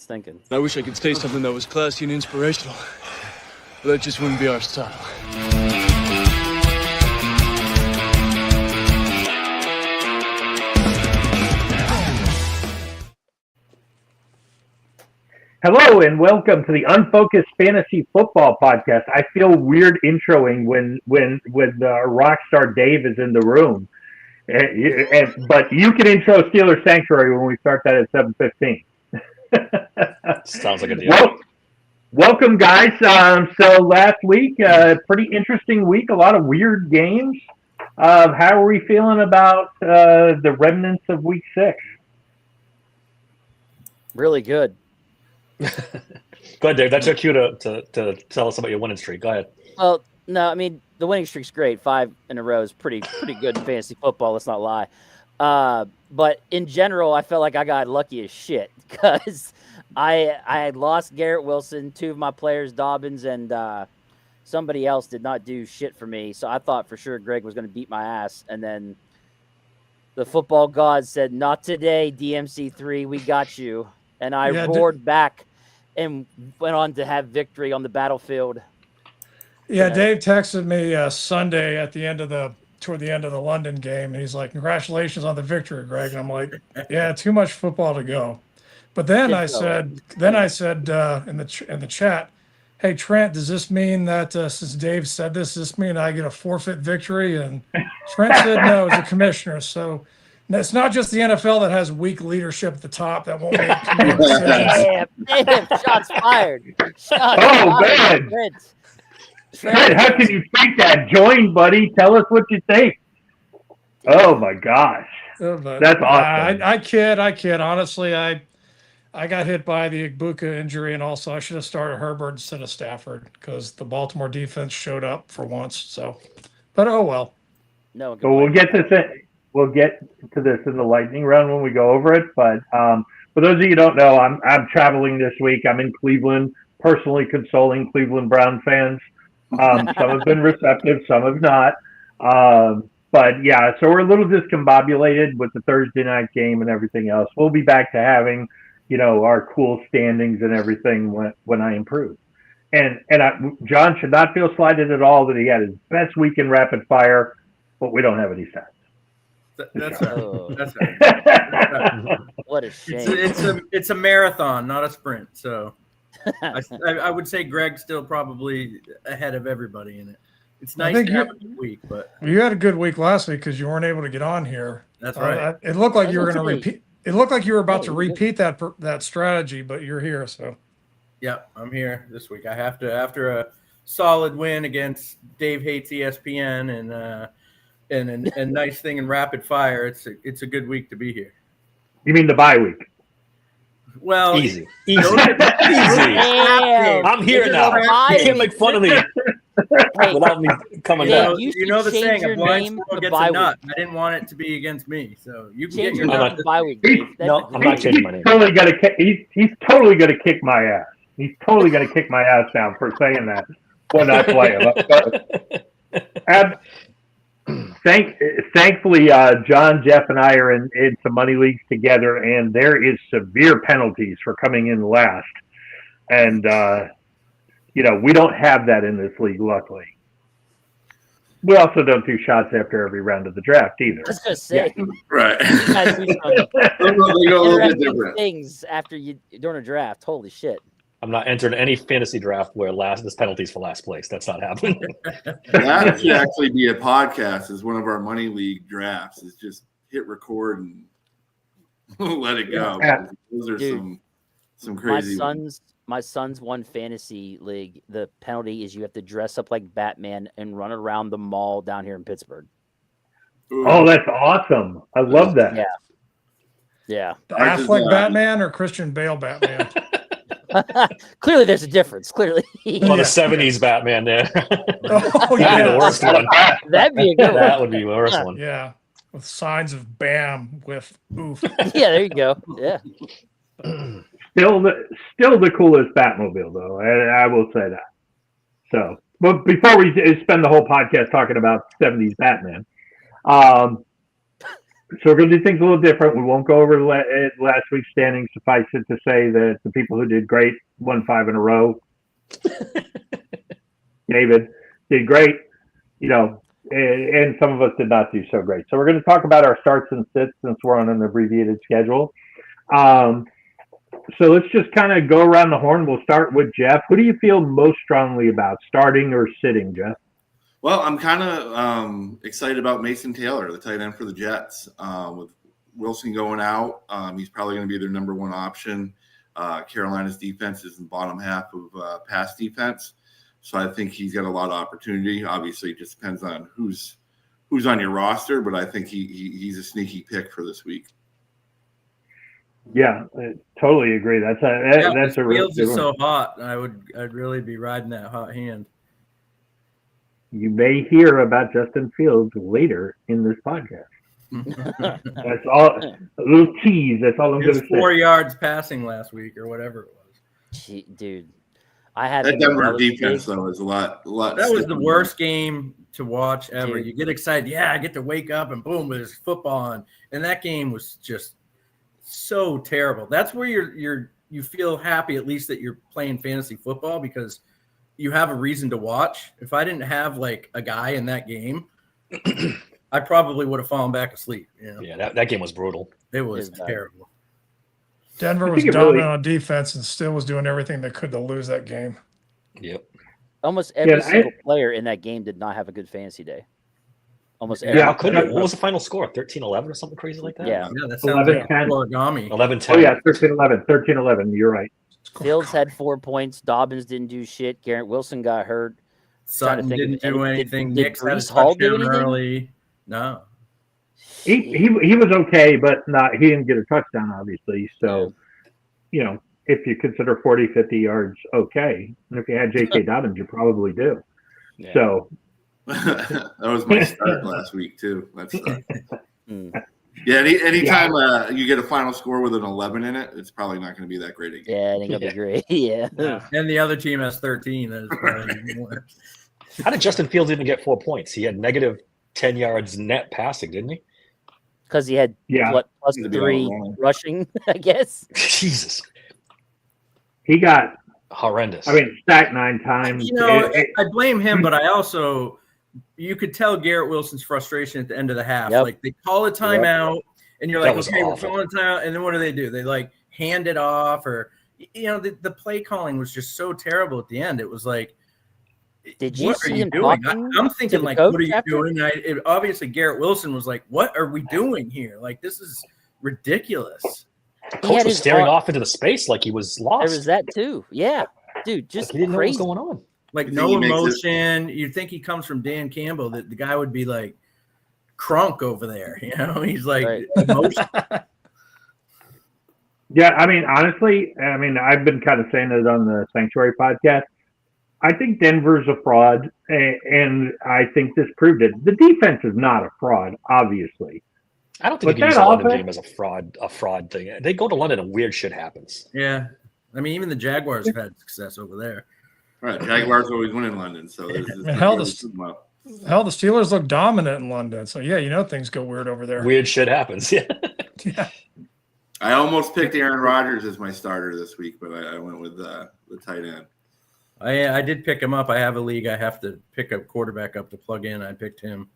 thinking. I wish I could say something that was classy and inspirational, but that just wouldn't be our style. Hello and welcome to the Unfocused Fantasy Football Podcast. I feel weird introing when Rockstar Dave is in the room, but you can intro Steelers Sanctuary when we start that at 7:15. Sounds like a deal. Welcome, guys. So last week, pretty interesting week. A lot of weird games. How are we feeling about the remnants of Week 6? Really good. Go ahead, Dave. That's your cue to tell us about your winning streak. Go ahead. Well, no, I mean the winning streak's great. 5 in a row is pretty good in fantasy football. Let's not lie. But in general, I felt like I got lucky as shit because I had lost Garrett Wilson, 2 of my players, Dobbins and somebody else, did not do shit for me. So I thought for sure Greg was going to beat my ass, and then the football god said, "Not today, DMC3. We got you." And I roared back and went on to have victory on the battlefield. Yeah, Dave texted me Sunday toward the end of the London game, and he's like, "Congratulations on the victory, Greg." And I'm like, "Yeah, too much football to go." But then I said in the chat, "Hey Trent, does this mean that since Dave said this, does this mean I get a forfeit victory?" And Trent said no as a commissioner. So it's not just the NFL that has weak leadership at the top that won't make decisions. Damn, shots fired. Man. Trent, how can you think that? Join, buddy. Tell us what you think. Oh, my gosh. That's awesome. I kid. Honestly, I got hit by the Igbuka injury, and also I should have started Herbert instead of Stafford because the Baltimore defense showed up for once. So, but oh well. No. So we'll get to this in the lightning round when we go over it. But for those of you who don't know, I'm traveling this week. I'm in Cleveland, personally consoling Cleveland Brown fans. Some have been receptive, some have not. But yeah, so we're a little discombobulated with the Thursday night game and everything else. We'll be back to having, our cool standings and everything when I improve. And John should not feel slighted at all that he had his best week in rapid fire, but we don't have any stats. That's right. What a shame. It's a marathon, not a sprint. So I would say Greg's still probably ahead of everybody in it. It's nice to have a good week, but you had a good week last week because you weren't able to get on here. That's right. It looked like you were going to repeat. It looked like you were about to repeat that strategy, but you're here. So, yeah, I'm here this week. I have to after a solid win against Dave Hates ESPN and nice thing in rapid fire. It's a good week to be here. You mean the bye week? Well, easy. I'm here now. You can't make fun of me without me coming down. You know the saying, a blind squirrel gets a nut. I didn't want it to be against me, so you can get your nut. Bye week. No, I'm not changing my name. He's totally gonna kick my ass. He's totally gonna kick my ass down for saying that when I play him. Thankfully, John, Jeff, and I are in some money leagues together, and there is severe penalties for coming in last. And, we don't have that in this league, luckily. We also don't do shots after every round of the draft either. I was going to say. Yeah. Right. You guys do some interesting things after during a draft. Holy shit. I'm not entering any fantasy draft where there's penalties for last place. That's not happening. That should actually be a podcast as one of our money league drafts. Is just hit record and let it go. Yeah. Those are some crazy. My son's one fantasy league. The penalty is you have to dress up like Batman and run around the mall down here in Pittsburgh. Ooh. Oh, that's awesome! I love that. Yeah. The Affleck Batman or Christian Bale Batman? Clearly, there's a difference. Clearly, the 70s Batman there. Oh, That'd be the worst one. That'd be a good one. That would be the worst one. Yeah, with signs of BAM with oof. Yeah, there you go. Yeah. Still the coolest Batmobile, though. I will say that. So, but before we spend the whole podcast talking about 70s Batman, So we're going to do things a little different. We won't go over last week's standings. Suffice it to say that the people who did great won 5 in a row. David did great, and some of us did not do so great. So we're going to talk about our starts and sits since we're on an abbreviated schedule. So let's just kind of go around the horn. We'll start with Jeff. Who do you feel most strongly about, starting or sitting, Jeff? Well, I'm kind of excited about Mason Taylor, the tight end for the Jets. With Wilson going out, he's probably going to be their number one option. Carolina's defense is in the bottom half of pass defense, so I think he's got a lot of opportunity. Obviously, it just depends on who's on your roster, but I think he's a sneaky pick for this week. Yeah, I totally agree. That's a real Fields is so hot. I'd really be riding that hot hand. You may hear about Justin Fields later in this podcast. That's all. A little tease. That's all I'm going to say. 4 yards passing last week or whatever it was. Gee, dude, I had that Denver defense though is a lot. That was the worst game to watch ever. Dude. You get excited, I get to wake up and boom, there's football on, and that game was just so terrible. That's where you feel happy at least that you're playing fantasy football because you have a reason to watch. If I didn't have like a guy in that game, I probably would have fallen back asleep. Yeah, that game was brutal. It was terrible. Denver was dominant on defense and still was doing everything they could to lose that game. Yep. Almost every single player in that game did not have a good fantasy day. Almost every. How could it? What was the final score? 13-11 or something crazy like that? Yeah, that sounds like origami. 11-10. Oh yeah, 13-11. 13-11. You're right. Fields had 4 points. Dobbins didn't do shit. Garrett Wilson got hurt. Sutton didn't do anything. Nick had a Hall do touchdown anything? early. No. He was okay, but he didn't get a touchdown, obviously. So, if you consider 40, 50 yards okay, and if you had J.K. Dobbins, you probably do. Yeah. So. That was my start last week, too. That's yeah, anytime you get a final score with an 11 in it, it's probably not going to be that great again. Yeah, it ain't going to be great. Yeah. And the other team has 13. That is probably more. How did Justin Fields even get 4 points? He had negative 10 yards net passing, didn't he? Because he had plus 3 rushing, I guess. Jesus. He got horrendous. I mean, stacked 9 times. I blame him, but I also you could tell Garrett Wilson's frustration at the end of the half. Yep. Like they call a timeout, and you're like, okay, awful. we're calling a timeout, and then what do? They like hand it off, or the play calling was just so terrible at the end. It was like, did you what see are you him doing? talking I'm thinking to the like, coach what are you after? doing? Obviously Garrett Wilson was like, what are we doing here? Like this is ridiculous. Coach was staring off into the space like he was lost. There was that too. Yeah, dude, just he didn't crazy. know what was going on. Like no emotion. You'd think he comes from Dan Campbell, that the guy would be like crunk over there. He's like emotion. Yeah, I mean, honestly, I've been kind of saying it on the Sanctuary podcast. I think Denver's a fraud, and I think this proved it. The defense is not a fraud, obviously. I don't think you can use the London game as a fraud thing. They go to London and weird shit happens. Yeah. I mean, even the Jaguars have had success over there. Right. Jaguars always win in London. So hell, the Steelers look dominant in London. So, things go weird over there. Weird shit happens. Yeah. Yeah. I almost picked Aaron Rodgers as my starter this week, but I went with the tight end. I did pick him up. I have a league. I have to pick a quarterback up to plug in. I picked him.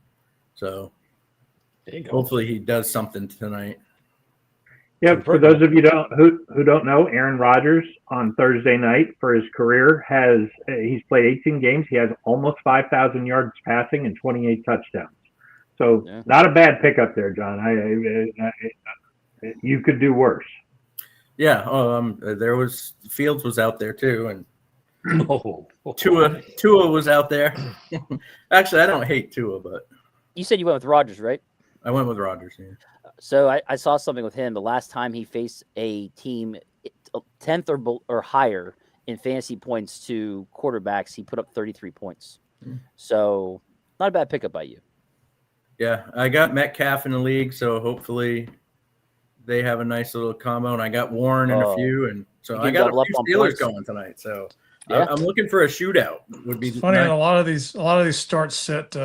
So hopefully he does something tonight. Yeah, for those of you who don't know, Aaron Rodgers on Thursday night for his career he's played 18 games. He has almost 5,000 yards passing and 28 touchdowns. So not a bad pickup there, John. You could do worse. Yeah. There was Fields was out there too, and Tua was out there. Actually, I don't hate Tua, but you said you went with Rodgers, right? I went with Rodgers. Yeah. So I saw something with him. The last time he faced a team 10th or higher in fantasy points to quarterbacks, he put up 33 points. So not a bad pickup by you. Yeah, I got Metcalf in the league, so hopefully they have a nice little combo. And I got Warren in a few, and so I got a few Steelers going tonight. So I'm looking for a shootout. Would be funny. nice. And a lot of these start sit.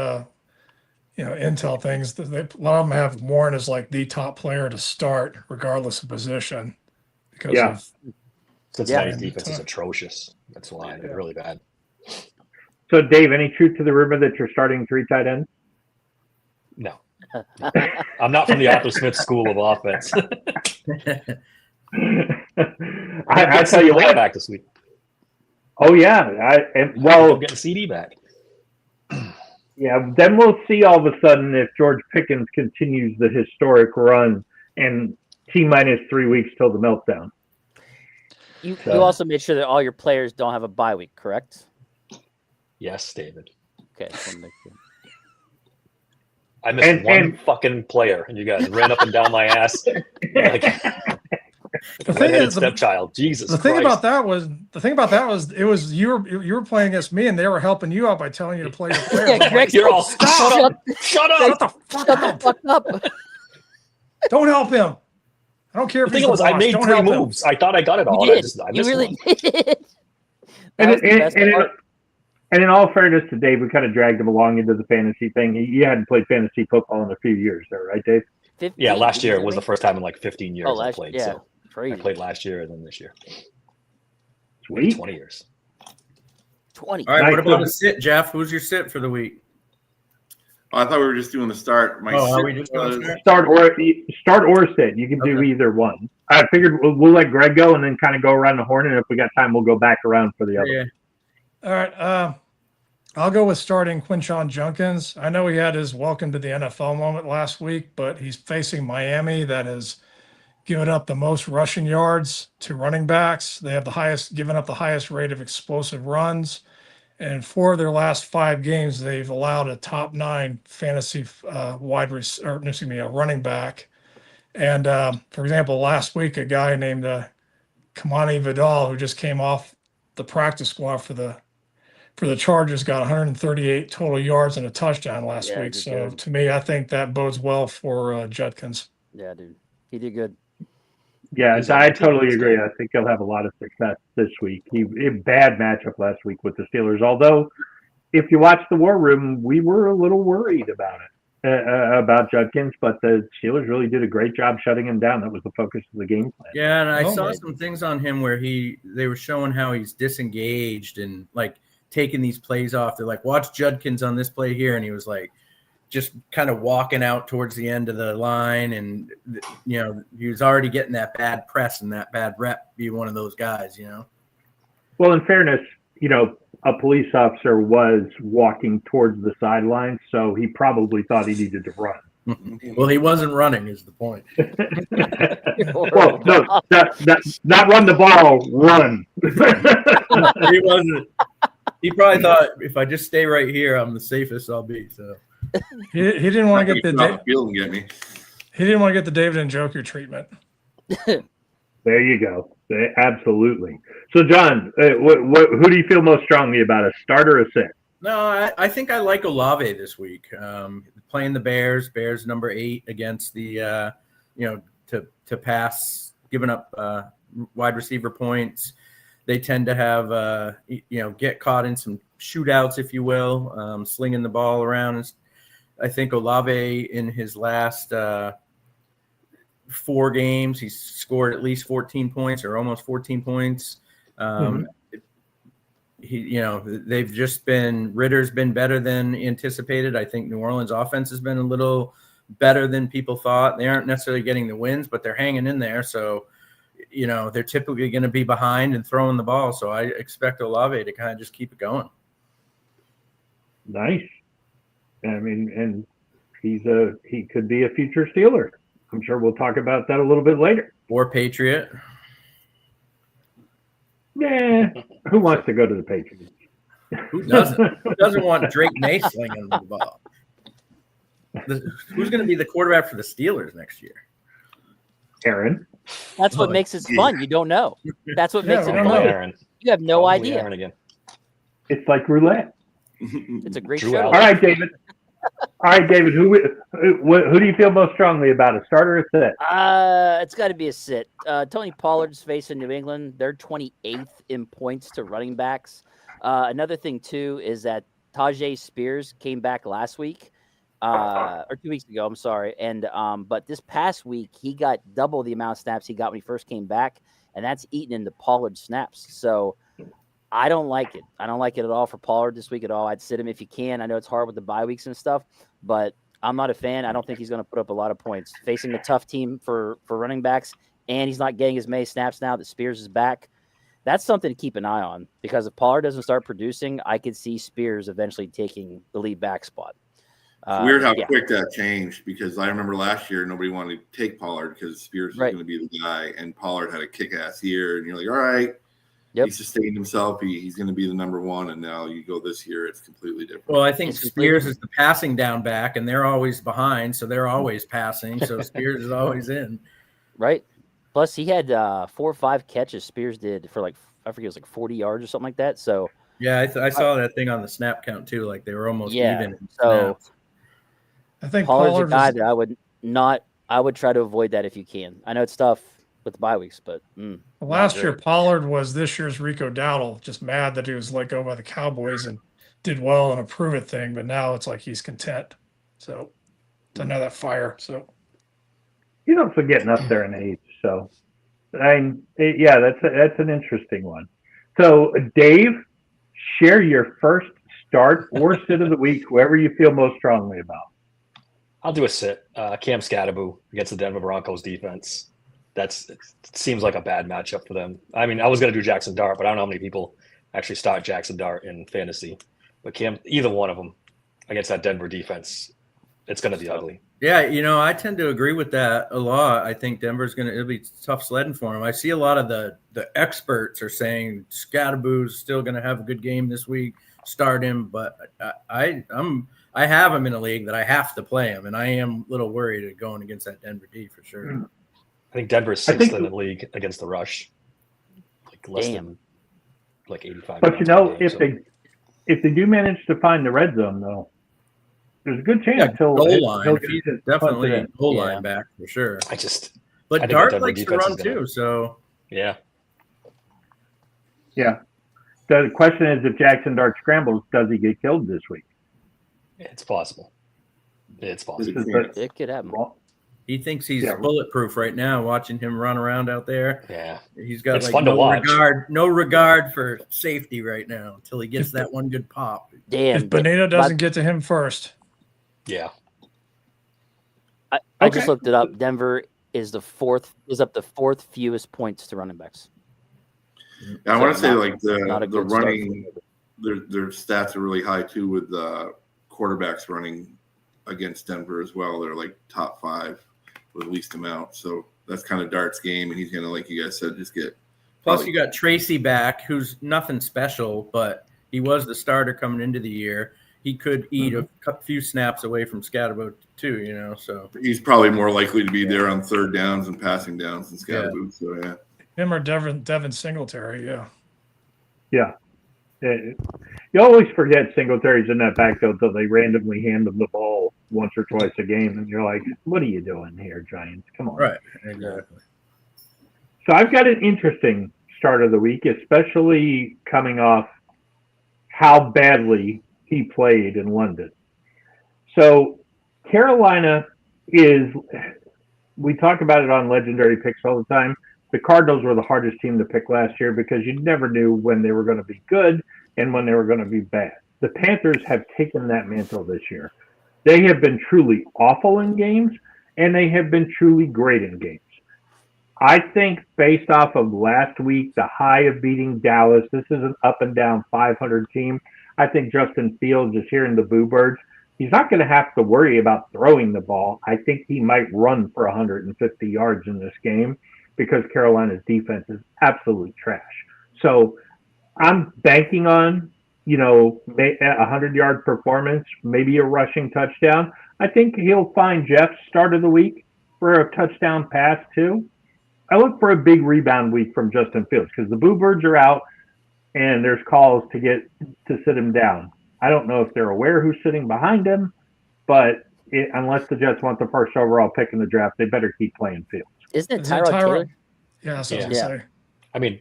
intel things. A lot of them have Warren as like the top player to start, regardless of position, because Yeah. of Cincinnati's Yeah. defense is atrocious. That's why it's really bad. So, Dave, any truth to the rumor that you're starting 3 tight ends? No, I'm not from the Arthur Smith school of offense. I tell you what. Back this week. Oh yeah, I'm getting CD back. Yeah, then we'll see all of a sudden if George Pickens continues the historic run and T-minus 3 weeks till the meltdown. You also made sure that all your players don't have a bye week, correct? Yes, David. Okay. So make sure. I missed one fucking player, and you guys ran up and down my ass like the thing is, stepchild. Jesus. The thing about that was it was you were playing against me, and they were helping you out by telling you to play your players. Yeah, Greg, You're all shut up! Shut the fuck up! Don't help him. I don't care if the thing was, I made 3 moves. I thought I got it all. You and did. I You missed really one. did. And in all fairness to Dave, we kind of dragged him along into the fantasy thing. You hadn't played fantasy football in a few years, though, right, Dave? 15, Yeah, last year was the first time in like 15 years I played. Yeah, so crazy. I played last year and then this year. Sweet. 20 years. 20. All right, Nice. what about a sit, Jeff? Who's your sit for the week? Oh, I thought we were just doing the start. Are we just doing Start or sit. You can do either one. I figured we'll let Greg go and then kind of go around the horn, and if we got time, we'll go back around for the other. Yeah. All right. I'll go with starting Quinshon Judkins. I know he had his welcome to the NFL moment last week, but he's facing Miami that has given up the most rushing yards to running backs. They have given up the highest rate of explosive runs. And 4 of their last 5 games, they've allowed a top 9 fantasy running back. And for example, last week, a guy named Kamani Vidal, who just came off the practice squad for the Chargers, got 138 total yards and a touchdown last week. So to me, I think that bodes well for Judkins. Yeah, dude, he did good. Yeah, I totally agree. I think he'll have a lot of success this week. He bad matchup last week with the Steelers. Although, if you watch the War Room, we were a little worried about it, about Judkins, but the Steelers really did a great job shutting him down. That was the focus of the game plan. Yeah, and I saw some things on him where they were showing how he's disengaged and like taking these plays off. They're like, watch Judkins on this play here, and he was like, just kind of walking out towards the end of the line, and he was already getting that bad press and that bad rep. Be one of those guys, Well, in fairness, a police officer was walking towards the sidelines, so he probably thought he needed to run. Well, he wasn't running, is the point. Well, no, not run the ball, run. He wasn't. He probably thought if I just stay right here, I'm the safest I'll be. So. He didn't want to get the field and get me. He didn't want to get the David Njoku treatment. There you go. Absolutely. So, John, who do you feel most strongly about, a start or a sit? No, I think I like Olave this week. Playing the Bears. Bears number 8 against the to pass, giving up wide receiver points. They tend to have get caught in some shootouts, if you will, slinging the ball around. I think Olave in his last 4 games, he's scored at least 14 points or almost 14 points. They've just been, Ritter's been better than anticipated. I think New Orleans offense has been a little better than people thought. They aren't necessarily getting the wins, but they're hanging in there. So, they're typically going to be behind and throwing the ball. So I expect Olave to kind of just keep it going. Nice. I mean, and he could be a future Steeler. I'm sure we'll talk about that a little bit later. Or Patriot. Yeah. Who wants to go to the Patriots? Who doesn't? Who doesn't want Drake May slinging the ball? Who's going to be the quarterback for the Steelers next year? Aaron. That's what makes it fun. You don't know. That's what makes it fun. Aaron. You have no Probably idea. Aaron again. It's like roulette. It's a great Drew show. All right, David. Who do you feel most strongly about, a starter or a sit? It's got to be a sit. Tony Pollard's facing New England. They're 28th in points to running backs. Another thing, too, is that Tajay Spears came back last week, or 2 weeks ago. I'm sorry. And but this past week he got double the amount of snaps he got when he first came back, and that's eaten into Pollard snaps. So I don't like it. I don't like it at all for Pollard this week at all. I'd sit him if you can. I know it's hard with the bye weeks and stuff, but I'm not a fan. I don't think he's going to put up a lot of points facing a tough team for running backs, and he's not getting as many snaps now that Spears is back. That's something to keep an eye on, because if Pollard doesn't start producing, I could see Spears eventually taking the lead back spot. It's weird how quick that changed, because I remember last year nobody wanted to take Pollard because Spears was going to be the guy, and Pollard had a kick-ass year, and you're like, all right, he sustained himself. He's going to be the number one, and now you go this year, it's completely different. Well, I think Spears is the passing down back, and they're always behind, so they're always passing, so Spears is always in. Right. Plus, he had 4 or 5 catches Spears did for, like, I forget, it was like 40 yards or something like that. So yeah, I saw that thing on the snap count too. Like they were almost even. So I think Pollard's a guy that I would try to avoid that if you can. I know it's tough with the bye weeks, but last year Pollard was this year's Rico Dowdle. Just mad that he was let go by the Cowboys and did well in a prove it thing, but now it's like he's content. So doesn't have that fire. So he's also getting up there in age. So that's an interesting one. So Dave, share your first start or sit of the week, whoever you feel most strongly about. I'll do a sit. Cam Scatterbo against the Denver Broncos defense. It seems like a bad matchup for them. I mean, I was going to do Jackson Dart, but I don't know how many people actually start Jackson Dart in fantasy. But Cam, either one of them against that Denver defense, it's going to be ugly. Yeah, I tend to agree with that a lot. I think it'll be tough sledding for him. I see a lot of the experts are saying Scatterbo's still going to have a good game this week. Start him, but I have him in a league that I have to play him, and I am a little worried going against that Denver D for sure. I think Denver's sixth in the league against the rush, like less than like 85. But if they do manage to find the red zone, though, there's a good chance he'll line. He's definitely a goal line back for sure. But Dart likes to run too, so yeah. The question is, if Jackson Dart scrambles, does he get killed this week? It's possible. It could happen. He thinks he's bulletproof right now. Watching him run around out there, he's got no regard for safety right now until he gets that one good pop. Damn, if Bonino doesn't get to him first. Yeah. I just looked it up. Denver is up the fourth fewest points to running backs. I want to say like the running, their stats are really high too with quarterbacks running against Denver as well. They're like top 5 with least amount. So that's kind of Dart's game, and he's going to, like you guys said, just get. Plus, you got Tracy back, who's nothing special, but he was the starter coming into the year. He could eat a few snaps away from Scatterbo too, so he's probably more likely to be there on third downs and passing downs than Scatterbo. So him or Devin Singletary, yeah. You always forget Singletary's in that backfield until they randomly hand them the ball once or twice a game, and you're like, "What are you doing here, Giants? Come on!" Right, exactly. So I've got an interesting start of the week, especially coming off how badly he played in London. So Carolina we talk about it on Legendary Picks all the time. The Cardinals were the hardest team to pick last year because you never knew when they were going to be good and when they were going to be bad. The Panthers have taken that mantle this year. They have been truly awful in games, and they have been truly great in games. I think based off of last week, the high of beating Dallas, this is an up and down 500 team. I think Justin Fields is hearing the boo birds. He's not going to have to worry about throwing the ball. I think he might run for 150 yards in this game because Carolina's defense is absolute trash. So I'm banking on, a 100-yard performance, maybe a rushing touchdown. I think he'll find Jeff's start of the week for a touchdown pass too. I look for a big rebound week from Justin Fields because the boo birds are out and there's calls to sit him down. I don't know if they're aware who's sitting behind him, but unless the Jets want the first overall pick in the draft, they better keep playing Fields. Isn't it Tyrod Taylor? Yeah, that's what I was going to say. I mean,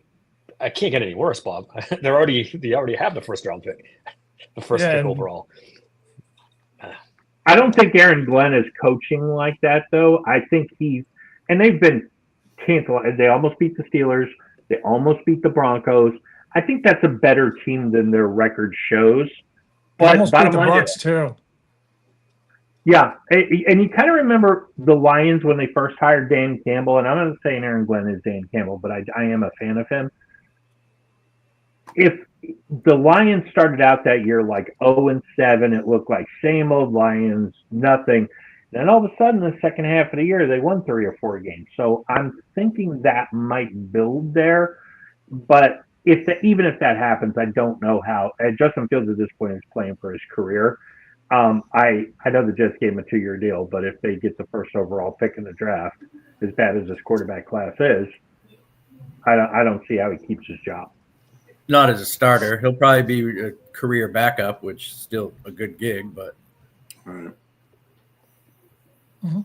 I can't get any worse, Bob. They already have the first round pick, the first pick overall. I don't think Aaron Glenn is coaching like that, though. I think and they've been canceled. They almost beat the Steelers. They almost beat the Broncos. I think that's a better team than their record shows. They But almost beat bottom the line, Bucks too. yeah, and you kind of remember the Lions when they first hired Dan Campbell, and I'm not saying Aaron Glenn is Dan Campbell, but I am a fan of him. If the Lions started out that year like 0-7, it looked like same old Lions, nothing. Then all of a sudden, the second half of the year, they won 3 or 4 games. So I'm thinking that might build there. But even if that happens, I don't know how. Justin Fields at this point is playing for his career. I know the Jets gave him a 2-year deal, but if they get the first overall pick in the draft, as bad as this quarterback class is, I don't see how he keeps his job. Not as a starter. He'll probably be a career backup, which is still a good gig, but. All right.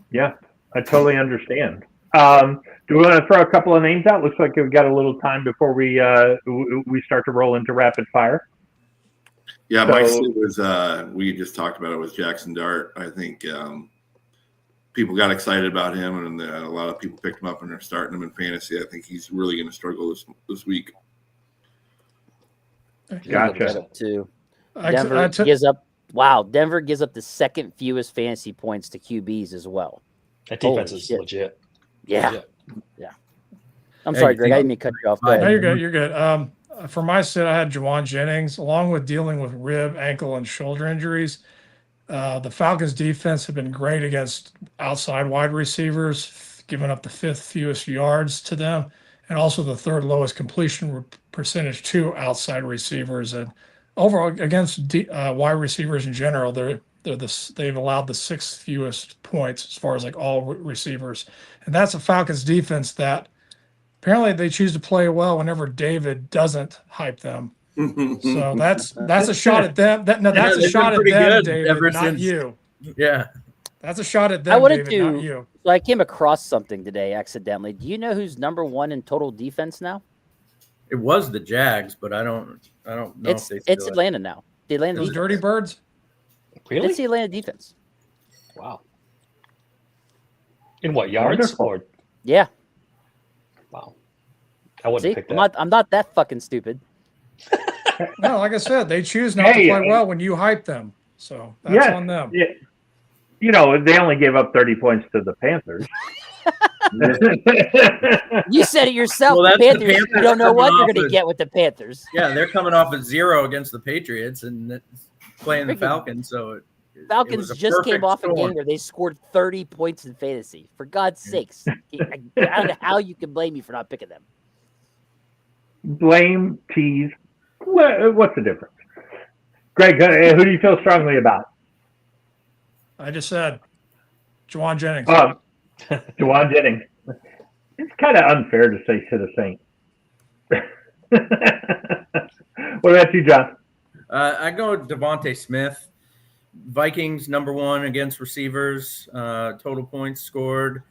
Yeah, I totally understand. Do we want to throw a couple of names out? Looks like we've got a little time before we start to roll into rapid fire. Yeah, my sit was we just talked about it, was Jackson Dart. I think people got excited about him, and a lot of people picked him up and are starting him in fantasy. I think he's really going to struggle this week. Gotcha. Too. Denver gives up. Wow, Denver gives up the second fewest fantasy points to QBs as well. That defense is legit. Yeah, legit. yeah. I'm sorry, Greg. I didn't mean to cut you off. No, you're good. You're good. For my sit, I had Juwan Jennings, along with dealing with rib, ankle, and shoulder injuries. The Falcons' defense have been great against outside wide receivers, giving up the 5th fewest yards to them, and also the 3rd lowest completion percentage to outside receivers. And overall, against wide receivers in general, they've allowed the 6th fewest points as far as like all receivers, and that's a Falcons defense that apparently they choose to play well whenever David doesn't hype them. So that's a shot at them. That's a shot at them, David, not you. Yeah, that's a shot at them, David, not you. So I came across something today accidentally. Do you know who's number 1 in total defense now? it was the Jags, but I don't know it's, if they it's Atlanta now. The Atlanta Those defense. Dirty Birds. Really? It's the Atlanta defense. Wow. In what, yards? Or Yeah. wow. I wouldn't See, pick that. I'm not that fucking stupid. No, like I said, they choose not to play well when you hype them. So that's on them. Yeah. You know, they only gave up 30 points to the Panthers. You said it yourself. Well, the that's the Panthers. You Panthers don't know what coming you're off going to of- get with the Panthers. Yeah, they're coming off at 0 against the Patriots and playing the Falcons. So Falcons just came off a game where they scored 30 points in fantasy. For God's sakes, I don't know how you can blame me for not picking them. Blame, tease. What's the difference? Greg, who do you feel strongly about? I just said Juwan Jennings. Juwan Jennings. It's kind of unfair to say to the Saint. What about you, John? I go Devontae Smith. Vikings #1 against receivers. Total points scored.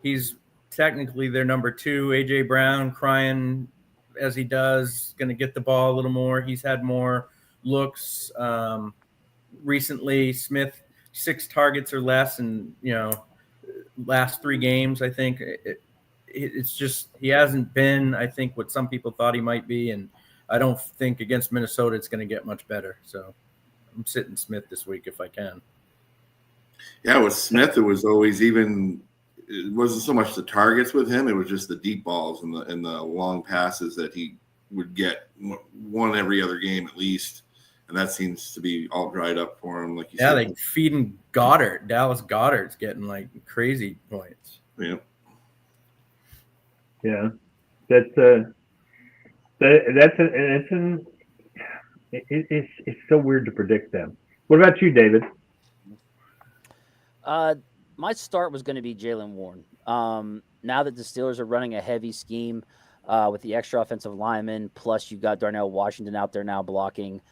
He's technically their #2. AJ Brown crying as he does, going to get the ball a little more. He's had more looks recently. Smith 6 targets or less, and last 3 games. I think it's just he hasn't been, I think, what some people thought he might be, and I don't think against Minnesota it's going to get much better. So I'm sitting Smith this week if I can. Yeah, with Smith, it was always it wasn't so much the targets with him; it was just the deep balls and the long passes that he would get one every other game at least, and that seems to be all dried up for him. Like you said, Yeah, they feeding Goddard. Dallas Goddard's getting like crazy points. Yeah. Yeah, it's so weird to predict them. What about you, David? My start was going to be Jaylen Warren. Now that the Steelers are running a heavy scheme with the extra offensive lineman, plus you've got Darnell Washington out there now blocking,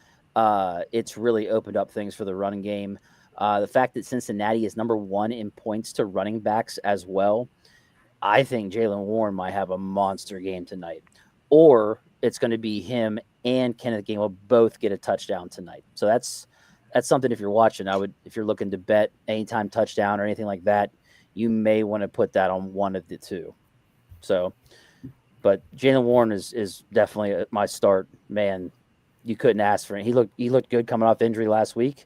it's really opened up things for the running game. The fact that Cincinnati is #1 in points to running backs as well, I think Jaylen Warren might have a monster game tonight. Or it's going to be him and Kenneth Gainwell both get a touchdown tonight. So that's that's something if you're watching, if you're looking to bet anytime touchdown or anything like that, you may want to put that on one of the two. So, but Jaylen Warren is definitely my start. Man, you couldn't ask for it. He looked good coming off injury last week,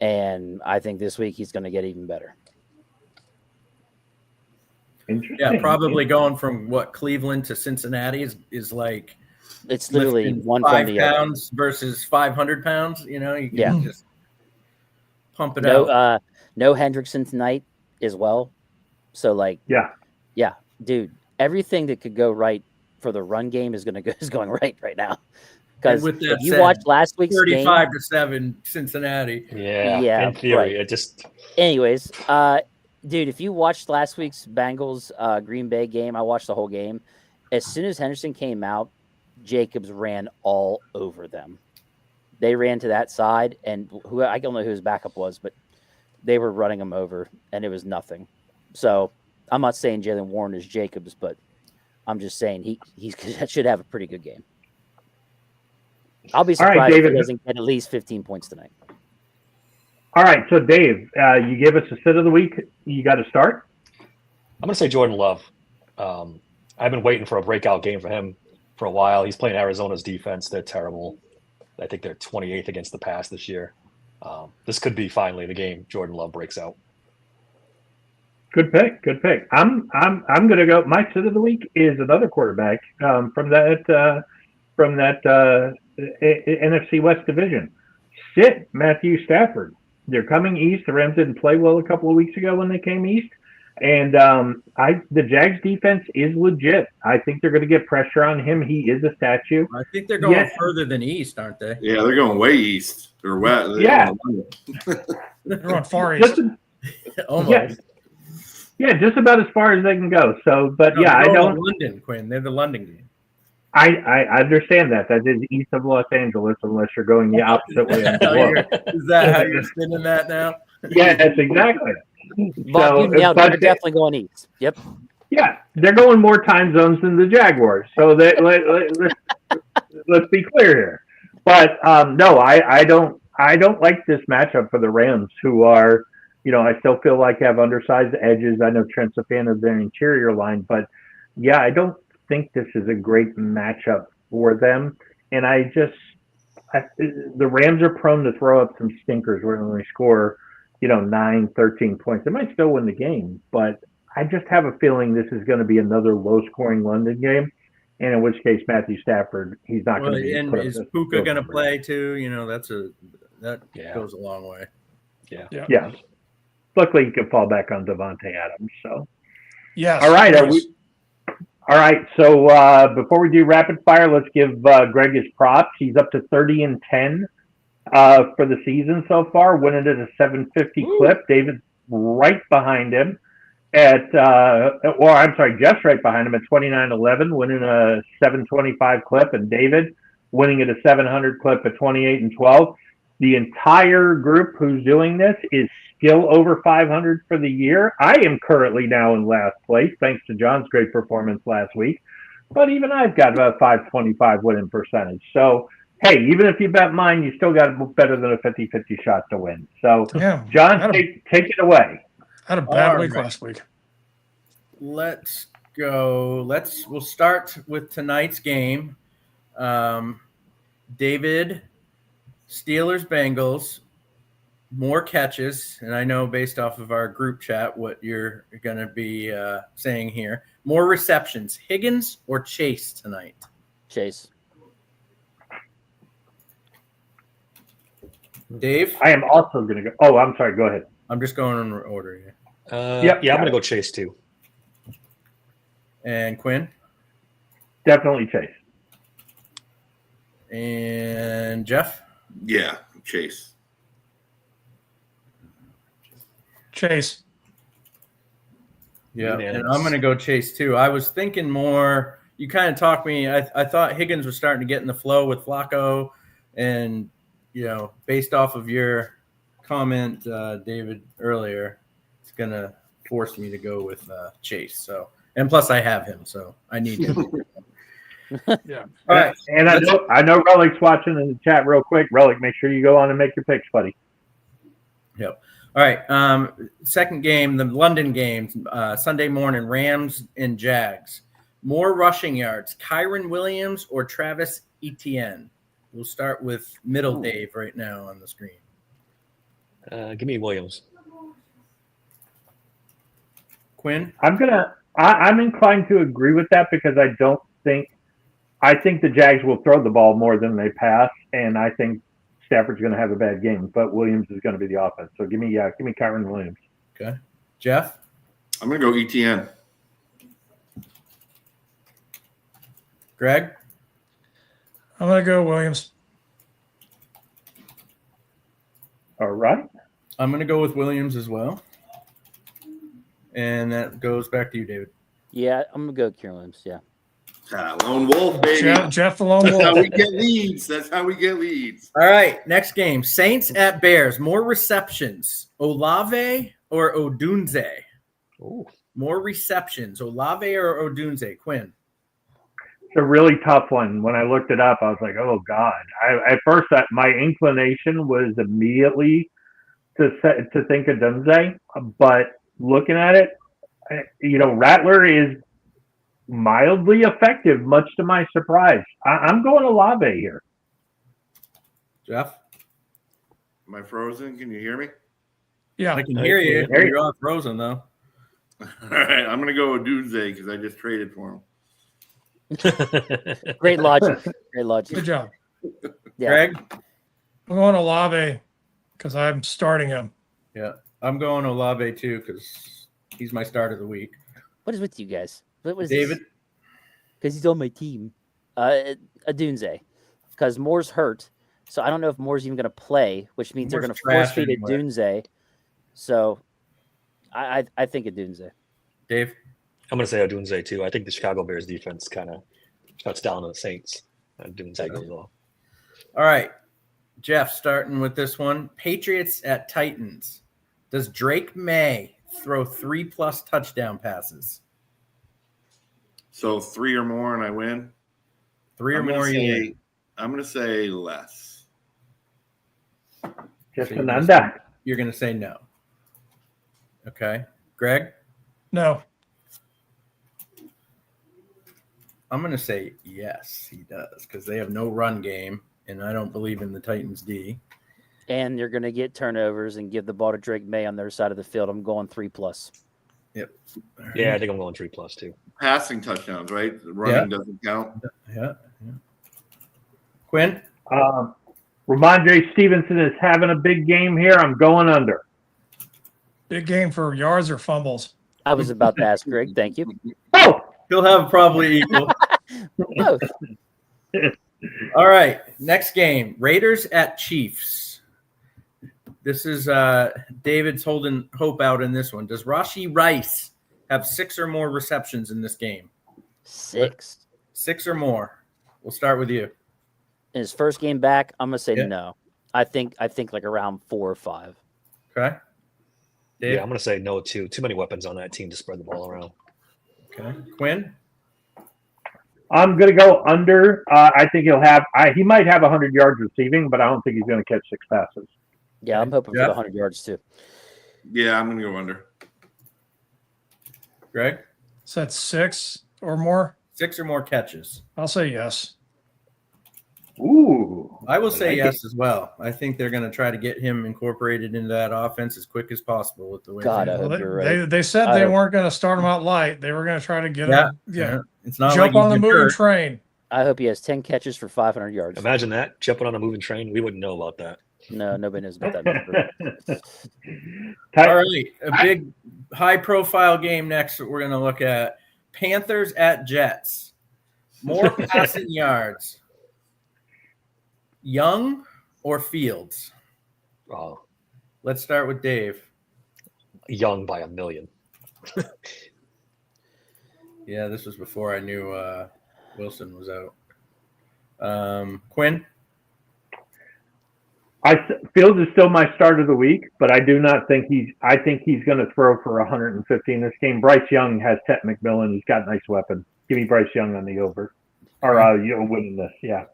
and I think this week he's going to get even better. Interesting. Yeah, probably going from Cleveland to Cincinnati is like it's literally one 5 from the pounds versus 500 pounds. You can just pump it out. No Hendrickson tonight as well. So yeah, dude, everything that could go right for the run game is going right now. Because if you watched last week's 35-7 Cincinnati. Yeah. In theory, right. it just. Anyways, dude, if you watched last week's Bengals Green Bay game, I watched the whole game. As soon as Henderson came out, Jacobs ran all over them. They ran to that side, and I don't know who his backup was, but they were running him over, and it was nothing. So I'm not saying Jaylen Warren is Jacobs, but I'm just saying he should have a pretty good game. I'll be surprised if he doesn't get at least 15 points tonight. All right, so Dave, you gave us a sit of the week. You got to start. I'm going to say Jordan Love. I've been waiting for a breakout game for him for a while. He's playing Arizona's defense. They're terrible. I think they're 28th against the pass this year. This could be finally the game Jordan Love breaks out. Good pick. I'm going to go. My sit of the week is another quarterback from that NFC West division. Sit Matthew Stafford. They're coming east. The Rams didn't play well a couple of weeks ago when they came east. And the Jags defense is legit. I think they're going to get pressure on him. He is a statue. I think they're going further than east, aren't they? Yeah, they're going way east. They're west. They're going far east. Almost. Yeah, just about as far as they can go. So, but no, I don't. London, Quinn. They're the London game. I understand that. That is east of Los Angeles, unless you're going the opposite way. Is that how you're spinning that now? Yeah, that's exactly. But they're definitely going east. Yep. Yeah, they're going more time zones than the Jaguars. So let's be clear here. But no, I don't like this matchup for the Rams, who are, I still feel like have undersized edges. I know Trent's a fan of their interior line, but yeah, I don't think this is a great matchup for them. And the Rams are prone to throw up some stinkers where they score 9, 13 points. They might still win the game, but I just have a feeling this is going to be another low-scoring London game, and in which case Matthew Stafford, he's not going to be. And is Puka going to play too? That goes a long way. Yeah. Luckily, he can fall back on Devontae Adams. So, yes. All right. All right. So before we do rapid fire, let's give Greg his props. He's up to 30-10. For the season so far, winning at a 750 clip. David's right behind him Jeff's right behind him at 29-11, winning a 725 clip, and David winning at a 700 clip at 28-12. The entire group who's doing this is still over 500 for the year. I am currently now in last place, thanks to John's great performance last week. But even I've got about 525 winning percentage. So, hey, even if you bet mine, you still got better than a 50-50 shot to win. So, John, take it away. I had a bad week last week. Let's go. We'll start with tonight's game. David, Steelers, Bengals, more catches. And I know based off of our group chat what you're going to be saying here. More receptions, Higgins or Chase tonight? Chase. Dave? I am also going to go. Oh, I'm sorry. Go ahead. I'm just going in order here. Yeah, I'm going to go Chase too. And Quinn? Definitely Chase. And Jeff? Yeah, Chase. Chase. Yeah, and I'm going to go Chase too. I was thinking more. You kind of talked me. I thought Higgins was starting to get in the flow with Flacco, and based off of your comment, David, earlier, it's going to force me to go with Chase. So, and plus I have him, so I need him. Yeah. All right. And I know Relic's watching in the chat real quick. Relic, make sure you go on and make your picks, buddy. Yep. All right. Second game, the London games, Sunday morning, Rams and Jags. More rushing yards, Kyron Williams or Travis Etienne? We'll start with middle Dave right now on the screen. Give me Williams. Quinn? I'm inclined to agree with that because I think the Jags will throw the ball more than they pass, and I think Stafford's going to have a bad game, but Williams is going to be the offense. So give me Kyron Williams. Okay. Jeff? I'm going to go ETN. Greg? I'm going to go Williams. All right. I'm going to go with Williams as well. And that goes back to you, David. Yeah, I'm gonna go Kieran Williams. Yeah. Lone Wolf, baby. Jeff the Lone That's how Wolf. we get leads. That's how we get leads. All right, next game. Saints at Bears. More receptions, Olave or Odunze? Ooh. More receptions, Olave or Odunze? Quinn? It's a really tough one. When I looked it up, I was like, oh, God. At first, my inclination was immediately to think of Dunze, but looking at it, Rattler is mildly effective, much to my surprise. I'm going Olave here. Jeff? Am I frozen? Can you hear me? Yeah. I can hear you. You're all frozen, though. All right. I'm going to go with Dudze because I just traded for him. Great logic. Great logic. Good job. Yeah. Greg? I'm going Olave because I'm starting him. Yeah. I'm going Olave, too, because he's my start of the week. What is with you guys? What is David? Because he's on my team. Adunze. Because Moore's hurt. So I don't know if Moore's even going to play, which means they're going to force feed Adunze. So I think Adunze. Dave? I'm going to say Odunze too. I think the Chicago Bears defense kind of shuts down the Saints. Odunze goes well. All right. Jeff, starting with this one. Patriots at Titans. Does Drake May throw 3+ touchdown passes? So 3 or more and I win? 3 or more you win. I'm going to say less. Just So an under. You're going to say no. Okay. Greg? No. I'm going to say yes, he does, because they have no run game, and I don't believe in the Titans D. And you're going to get turnovers and give the ball to Drake May on their side of the field. I'm going 3+. Yep. Yeah, I think I'm going 3+ too. Passing touchdowns, right? Running doesn't count. Yeah. Quinn? Ramondre Stevenson is having a big game here. I'm going under. Big game for yards or fumbles. I was about to ask Greg. Thank you. Oh, He'll have probably equal. Both. All right. Next game. Raiders at Chiefs. This is David's holding hope out in this one. Does Rashee Rice have 6 or more receptions in this game? 6. 6 or more. We'll start with you. In his first game back, I'm going to say Yeah. no. I think like around 4 or 5. Okay. Dave? Yeah, I'm going to say no too. Too many weapons on that team to spread the ball around. Okay. Quinn? I'm going to go under. I think he might have 100 yards receiving, but I don't think he's going to catch 6 passes. Yeah, I'm hoping for Jeff? the 100 yards too. Yeah, I'm going to go under. Greg? So that's 6 or more. 6 or more catches. I'll say yes. Ooh. I will say like yes as well. I think they're going to try to get him incorporated into that offense as quick as possible with the way. God, I Well, hope you're right. they said I they hope- weren't going to start him out light. They were going to try to get him. Yeah. It's not Jump like on the he's been moving hurt. train. I hope he has 10 catches for 500 yards. Imagine that, jumping on a moving train. We wouldn't know about that. No, nobody knows about that number. All right, a big high-profile game next that we're going to look at. Panthers at Jets. More passing yards. Young or Fields? Oh, Let's start with Dave. Young by a million. Yeah, this was before I knew Wilson was out. Quinn? Fields is still my start of the week, but I do not think I think he's going to throw for 150 in this game. Bryce Young has Ted McMillan. He's got nice weapons. Give me Bryce Young on the over, or winning this. Yeah.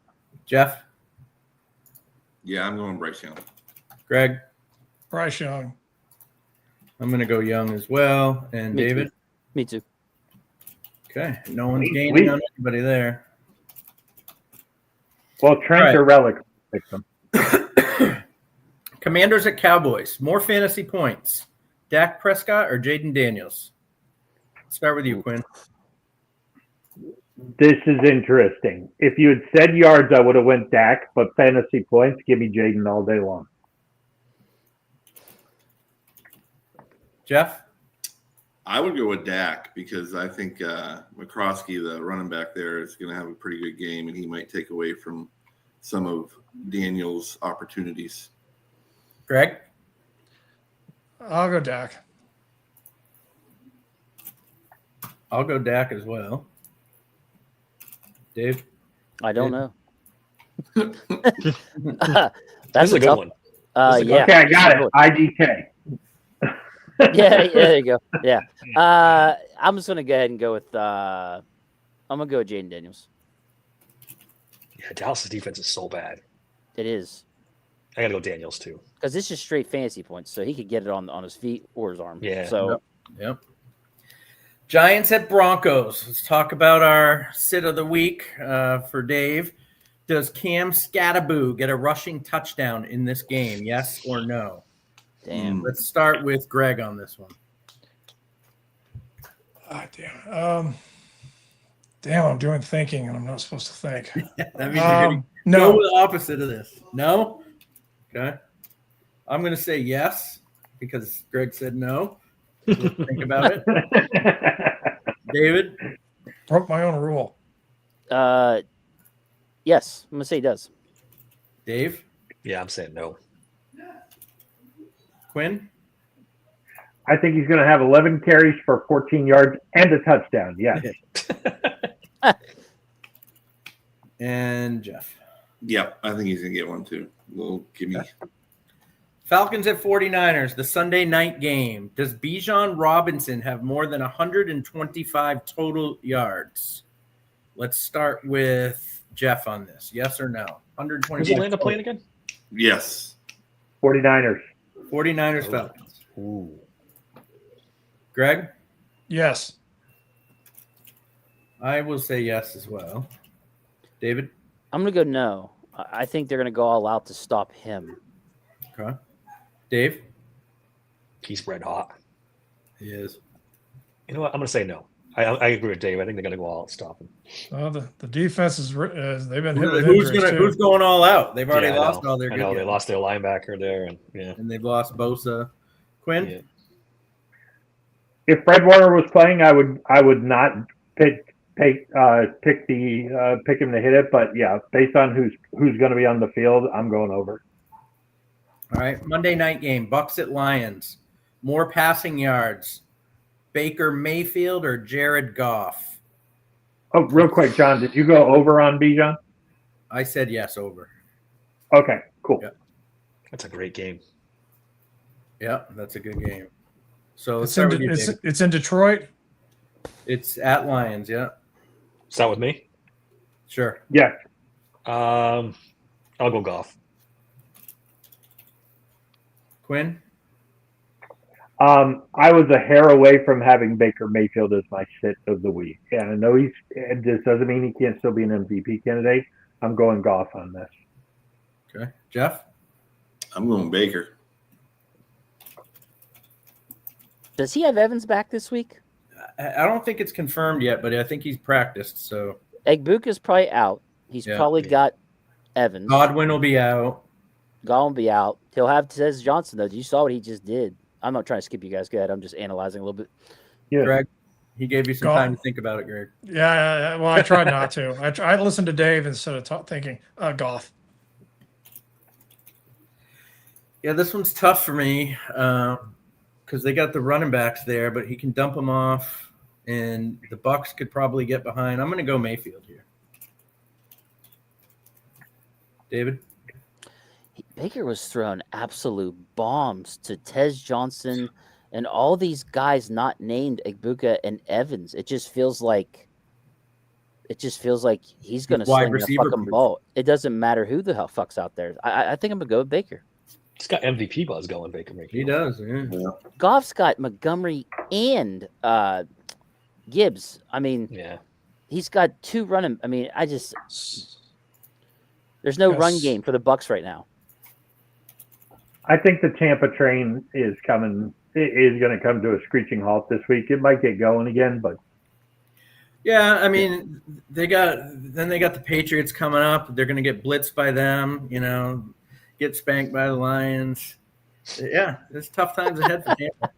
Jeff? Yeah, I'm going Bryce Young. Greg? Bryce Young. I'm going to go Young as well. And Me David? Too. Me too. Okay. No one's Sweet, gaining sweet. on anybody there. Well, Trent All right. or Relic picked them. Commanders at Cowboys. More fantasy points. Dak Prescott or Jaden Daniels? Start with you, Quinn. This is interesting. If you had said yards, I would have went Dak, but fantasy points, give me Jaden all day long. Jeff? I would go with Dak because I think McCroskey, the running back there, is going to have a pretty good game, and he might take away from some of Daniel's opportunities. Greg? I'll go Dak. I'll go Dak as well. Dave? I don't know. That's That's a good tough one. Yeah. Okay, I got it. IDK. Yeah, there you go. Yeah. I'm just gonna go ahead and go with I'm gonna go with Jaden Daniels. Yeah, Dallas' defense is so bad. It is. I got to go Daniels too. Because it's just straight fantasy points, so he could get it on his feet or his arm. Yeah. So Yep. Giants at Broncos. Let's talk about our sit of the week for Dave. Does Cam Scattaboo get a rushing touchdown in this game? Yes or no? damn. Let's start with Greg on this one. Damn. Damn, I'm doing thinking, and I'm not supposed to think. That means you're going to No. go with the opposite of this. No? Okay. I'm going to say yes because Greg said no. Let's think about it. David? Broke my own rule. Yes, I'm gonna say he does. Dave? Yeah, I'm saying no. Quinn? I think he's going to have 11 carries for 14 yards and a touchdown. Yes. And Jeff? Yep, I think he's going to get one too. Well, give me. Falcons at 49ers, the Sunday night game. Does Bijan Robinson have more than 125 total yards? Let's start with Jeff on this. Yes or no? Who's 125. Atlanta playing again? Yes. 49ers. 49ers Falcons. Ooh. Greg? Yes. I will say yes as well. David? I'm gonna go no. I think they're gonna go all out to stop him. Okay. Dave? He's red hot. He is. You know what? I'm going to say no. I agree with Dave. I think they're going to go all out stop him. Well, the defense is they've been hit with Who's injuries too. who's going all out? They've already Yeah, I lost know. all their I good know they guys. lost their linebacker there, and yeah. And they've lost Bosa. Quinn? Yeah. If Fred Warner was playing, I would not pick him to hit it. But yeah, based on who's going to be on the field, I'm going over. All right. Monday night game. Bucks at Lions. More passing yards. Baker Mayfield or Jared Goff? Oh, real quick, John, did you go over on Bijan? I said yes, over. Okay, cool. Yeah. That's a great game. Yeah, that's a good game. So let's start with you, David. It's in Detroit. It's at Lions, yeah. Start with me. Sure. Yes. I'll go Goff. Quinn? I was a hair away from having Baker Mayfield as my sit of the week. And I know this doesn't mean he can't still be an MVP candidate. I'm going Goff on this. Okay. Jeff? I'm going Baker. Does he have Evans back this week? I don't think it's confirmed yet, but I think he's practiced. So Egbuka's probably out. He's Yeah. probably got Evans. Godwin will be out. Gone will be out. He'll have Tez Johnson, though. You saw what he just did. I'm not trying to skip you guys. Go ahead. I'm just analyzing a little bit. Yeah. Greg, he gave you some Goff. time to think about it, Greg. Yeah. Well, I tried not to. I listened to Dave instead of thinking Goff. Yeah, this one's tough for me because they got the running backs there, but he can dump them off, and the Bucks could probably get behind. I'm going to go Mayfield here. David? Baker was throwing absolute bombs to Tez Johnson and all these guys not named Egbuka and Evans. It just feels like he's going to Wide sling the receiver fucking proof. ball. It doesn't matter who the hell fuck's out there. I think I'm going to go with Baker. He's got MVP buzz going, Baker Mayfield. He does. Yeah. Goff's got Montgomery and Gibbs. I mean, Yeah. he's got 2 running. I mean, there's no run game for the Bucs right now. I think the Tampa train is going to come to a screeching halt this week. It might get going again, but Yeah, I mean, they got the Patriots coming up. They're going to get blitzed by them, get spanked by the Lions. Yeah, there's tough times ahead for Tampa.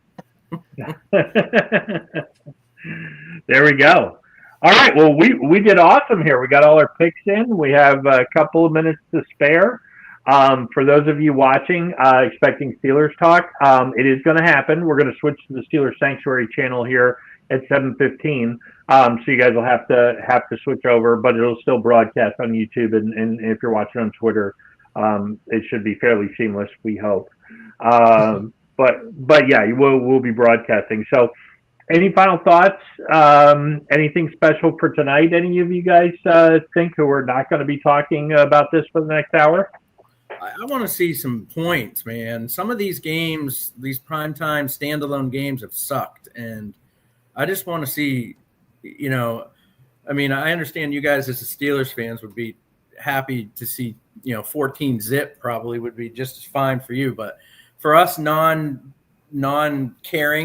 There we go. All right. Well, we did awesome here. We got all our picks in. We have a couple of minutes to spare. For those of you watching, expecting Steelers talk, it is going to happen. We're going to switch to the Steelers Sanctuary channel here at 7:15. So you guys will have to switch over, but it'll still broadcast on YouTube, and if you're watching on Twitter, it should be fairly seamless. We hope. But yeah, we'll be broadcasting. So, any final thoughts? Anything special for tonight? Any of you guys think who are not going to be talking about this for the next hour? I want to see some points, man. Some of these games, these primetime standalone games, have sucked, and I just want to see. I mean, I understand you guys as the Steelers fans would be happy to see, 14 zip probably would be just as fine for you. But for us non-caring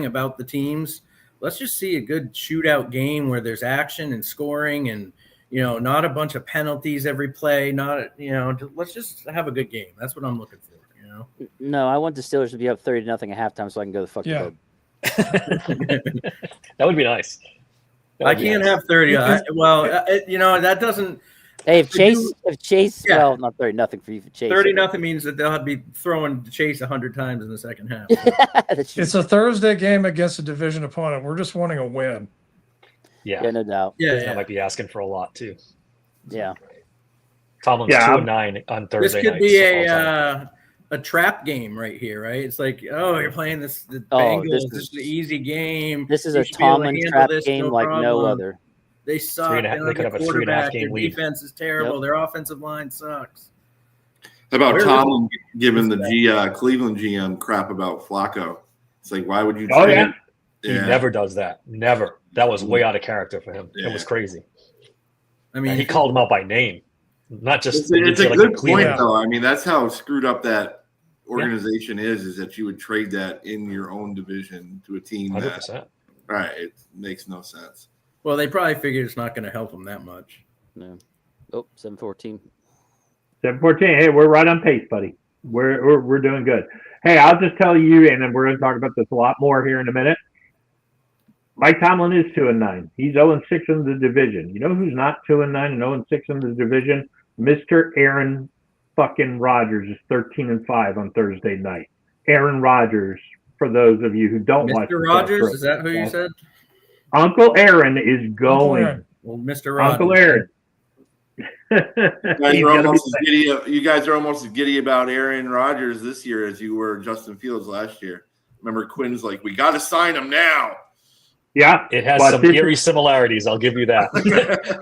about the teams, let's just see a good shootout game where there's action and scoring and, not a bunch of penalties every play, let's just have a good game. That's what I'm looking for, No, I want the Steelers to be up 30-0 at halftime so I can go the fuck to bed. That would be nice. I can't have 30. That doesn't. Hey, if Chase, well, not 30-0 for you. For Chase, 30-0 means that they'll be throwing Chase 100 times in the second half. It's a Thursday game against a division opponent. We're just wanting a win. Yeah, no doubt. I might be asking for a lot too. Yeah. Tomlin's 2-9 on Thursday. This could be a trap game right here, right? It's like, you're playing the Bengals. This is an easy game. This is a Tomlin trap game like no other. They suck. They could have a 3.5 game lead. Their defense is terrible. Yep. Their offensive line sucks. How about Tomlin giving the Cleveland GM crap about Flacco? It's like, why would you trade him? He never does that. Never. That was way out of character for him. Yeah. It was crazy. I mean, he called him out by name, not just. It's a good point, though. I mean, that's how screwed up that organization is that you would trade that in your own division to a team 100%. that, right? It makes no sense. Well, they probably figured it's not going to help them that much. No. Oh, 7:14. 7:14. Hey, we're right on pace, buddy. We're doing good. Hey, I'll just tell you, and then we're going to talk about this a lot more here in a minute. Mike Tomlin is 2-9. He's 0-6 in the division. You know who's not 2-9 and 0-6 in the division? Mr. Aaron fucking Rodgers is 13-5 on Thursday night. Aaron Rodgers, for those of you who don't watch. Mr. Rodgers, is that who you said? Uncle Aaron is going. Well, Mr. Rodgers. Uncle Aaron. You guys are almost as giddy about Aaron Rodgers this year as you were Justin Fields last year. Remember, Quinn's like, we got to sign him now. Yeah. It has some eerie similarities. I'll give you that.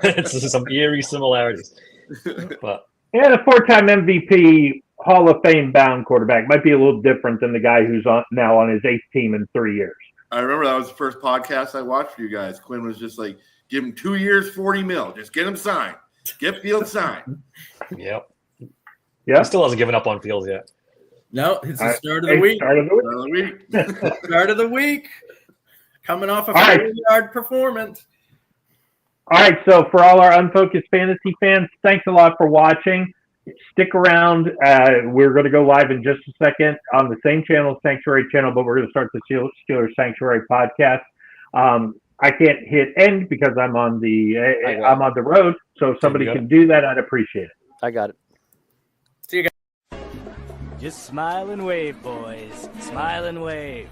It's some eerie similarities. But the 4-time MVP, Hall of Fame bound quarterback might be a little different than the guy who's now on his 8th team in 3 years. I remember that was the first podcast I watched for you guys. Quinn was just like, give him 2 years, $40 million. Just get him signed. Get Fields signed. Yep. Yeah. He still hasn't given up on Fields yet. No, it's the start of the week. Start of the week. Start of the week. Coming off a 40-yard performance. All right, so for all our Unfocused fantasy fans, thanks a lot for watching. Stick around. We're going to go live in just a second on the same channel, Sanctuary channel, but we're going to start the Steelers Sanctuary podcast. I can't hit end because I'm on the road, so if somebody can do that, I'd appreciate it. I got it. See you guys. Just smile and wave, boys. Smile and wave.